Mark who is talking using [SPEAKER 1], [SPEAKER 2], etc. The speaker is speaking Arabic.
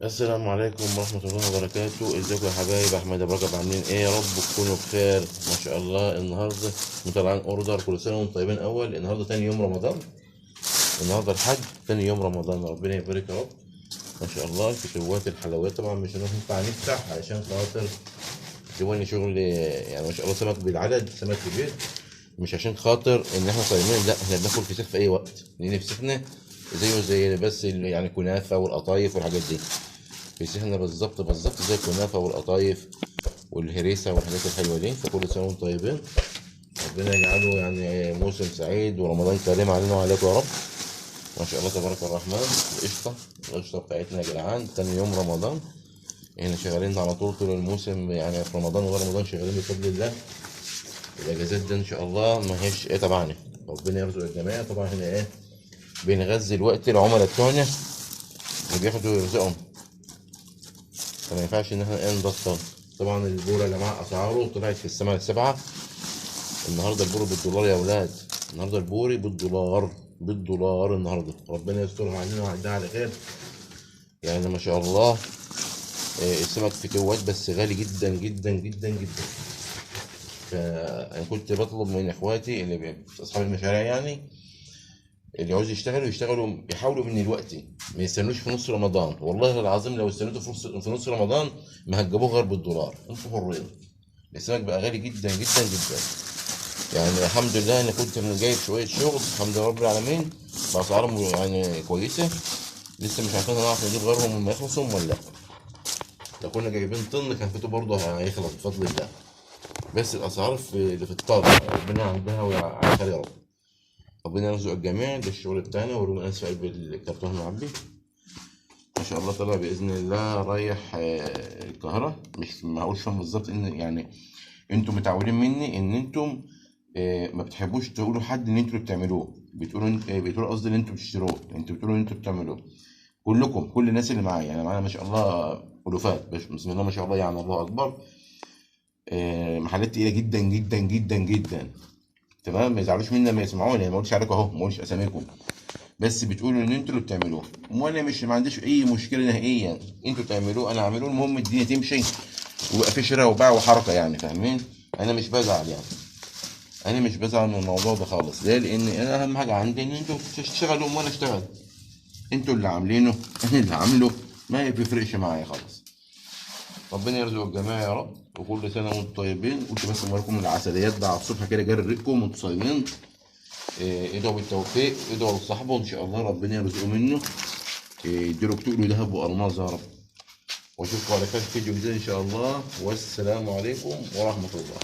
[SPEAKER 1] السلام عليكم ورحمة الله وبركاته. ازيكم يا حبايب؟ احمد ابو رجب، عاملين ايه؟ يا رب تكونوا بخير. ما شاء الله النهارده مطلعين اوردر. كل سنة وانتم طيبين. النهارده تاني يوم رمضان، النهارده الحج، تاني يوم رمضان. ربنا يبارك يا رب. ما شاء الله الكشوات الحلويات طبعا مش هينفع نفتح علشان خاطر جواني شغل، يعني ما شاء الله سمك بالعدد، سمك كبير. مش عشان خاطر ان احنا صايمين، لا احنا بناكل فسيخ في اي وقت لان فسيخنا زيه زي بس يعني كنافه والقطايف والحاجات دي. فسيخنا بالظبط زي الكنافه والقطايف والهريسه والحاجات الحلوه دي. فكل سنه وانتم طيبين، ربنا يجعله يعني موسم سعيد ورمضان كريم علينا وعليكم يا رب. ما شاء الله تبارك الرحمن. القشطه بتاعتنا يا جدعان، تاني يوم رمضان. احنا شغالين على طول الموسم، يعني في رمضان وغير رمضان شغالين بفضل الله. الاجازات دي ان شاء الله ما هيش ايه تبعنا، ربنا يرزق الجميع. طبعا احنا ايه بنغذي الوقت العملاء بتوعنا وبياخدوا رزقهم، فما ينفعش ان احنا ايه نبطل. طبعا البورة اللي مع اسعاره طلعت في السماء السبعة. النهارده البوري بالدولار يا اولاد، النهارده البوري بالدولار النهارده. ربنا يسترها علينا ويعديها على خير. يعني ما شاء الله. السمك في كوات بس غالي جدا جدا جدا جدا. فانا كنت بطلب من اخواتي اللي اصحاب المشاريع، يعني اللي عاوز يشتغلوا يحاولوا من الوقت، ما يستنوش في نص رمضان. والله العظيم لو استنيتوا في نص رمضان ما هتجيبوه غير بالدولار. انتوا حرين. السمك بقى غالي جدا جدا جدا. يعني الحمد لله انا كنت جايب شويه شغل، الحمد لله رب العالمين، باسعارهم يعني كويسه. لسه مش عارفين هنعرف نجيب غيرهم لما يخلصوا ولا لا. لو كنا جايبين طن كان فيته برضه هيخلص بفضل الله. بس الاسعار اللي في الطاقه ربنا عندها وعلى خير يا رب. ربنا يرزق الجميع. ده الشغل بتاعنا. وربنا اسف قلب الكرتون المعبي. ما شاء الله طلع باذن الله رايح القاهره. مش ما هقولش فين بالظبط، ان يعني انتم متعودين مني ان انتم ما بتحبوش تقولوا حد ان انتوا اللي بتعملوه. بتقولوا قصدي ان انتوا بتشتروه، انتوا بتقولوا ان انتوا بتعملوه. كلكم، كل الناس اللي معايا، يعني معانا ما شاء الله الوفات، بسم الله ما شاء الله، يعني الله اكبر. محلات تقيله جدا جدا جدا جدا. تمام، ما يزعلوش مني لما يسمعوني، ما اقولش عليكم اهو، ما اقولش اساميكم، بس بتقولوا ان انتوا اللي بتعملوه. وانا مش ما عنديش اي مشكله نهائيا، انتوا تعملوه انا اعملوه، المهم الدنيا تمشي ويبقى في شراء وبيع وحركه، يعني فاهمين. انا مش بزعل يعني، انا مش بزعل من الموضوع ده خالص. ليه؟ لان انا اهم حاجه عندي ان انتوا تشتغلوا وانا اشتغل. انتوا اللي عاملينه انا اللي عامله، ما بيفرقش معايا خالص. ربنا يرزق الجميع يا رب. وكل سنه وانتم طيبين. قلت بس اوريكم العسليات ده على الصبح كده، جري ريقكم وانتم صايمين. ادعوا بالتوفيق، ادعوا لصاحبه ان شاء الله ربنا يرزقه منه. يديله كتير ذهب والماظ يا رب. واشوفكم على خير في فيديو جديد ان شاء الله. والسلام عليكم ورحمه الله.